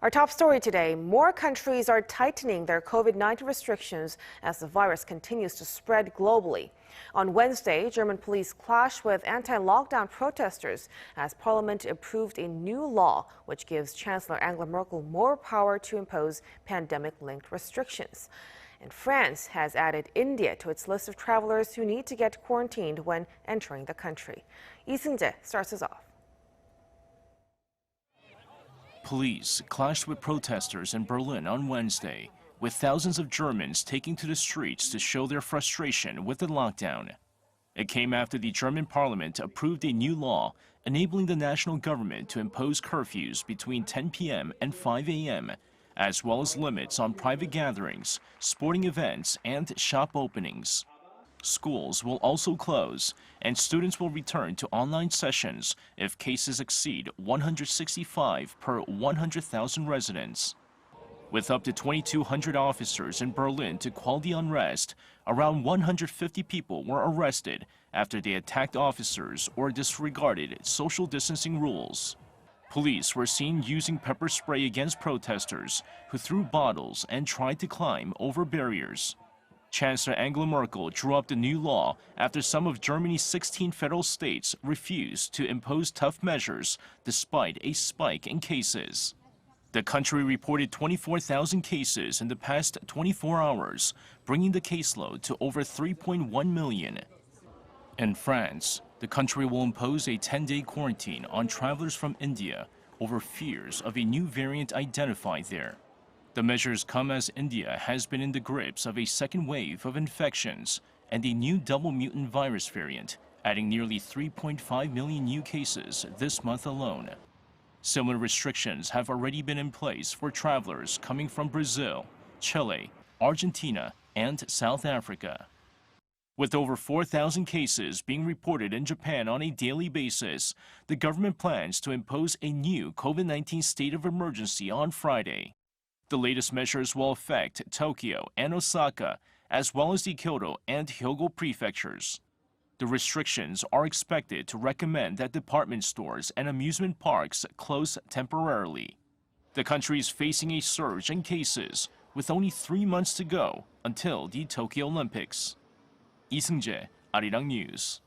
Our top story today, more countries are tightening their COVID-19 restrictions as the virus continues to spread globally. On Wednesday, German police clashed with anti-lockdown protesters as Parliament approved a new law which gives Chancellor Angela Merkel more power to impose pandemic-linked restrictions. And France has added India to its list of travelers who need to get quarantined when entering the country. Lee Seung-jae starts us off. Police clashed with protesters in Berlin on Wednesday, with thousands of Germans taking to the streets to show their frustration with the lockdown. It came after the German parliament approved a new law enabling the national government to impose curfews between 10 p.m. and 5 a.m., as well as limits on private gatherings, sporting events, and shop openings. Schools will also close, and students will return to online sessions if cases exceed 165 per 100,000 residents. With up to 2,200 officers in Berlin to quell the unrest, around 150 people were arrested after they attacked officers or disregarded social distancing rules. Police were seen using pepper spray against protesters who threw bottles and tried to climb over barriers. Chancellor Angela Merkel drew up the new law after some of Germany's 16 federal states refused to impose tough measures despite a spike in cases. The country reported 24,000 cases in the past 24 hours, bringing the caseload to over 3.1 million. In France, the country will impose a 10-day quarantine on travelers from India over fears of a new variant identified there. The measures come as India has been in the grips of a second wave of infections and a new double mutant virus variant, adding nearly 3.5 million new cases this month alone. Similar restrictions have already been in place for travelers coming from Brazil, Chile, Argentina, and South Africa. With over 4,000 cases being reported in Japan on a daily basis, the government plans to impose a new COVID-19 state of emergency on Friday. The latest measures will affect Tokyo and Osaka, as well as the Kyoto and Hyogo prefectures. The restrictions are expected to recommend that department stores and amusement parks close temporarily. The country is facing a surge in cases, with only 3 months to go until the Tokyo Olympics. Lee Seung-jae, Arirang News.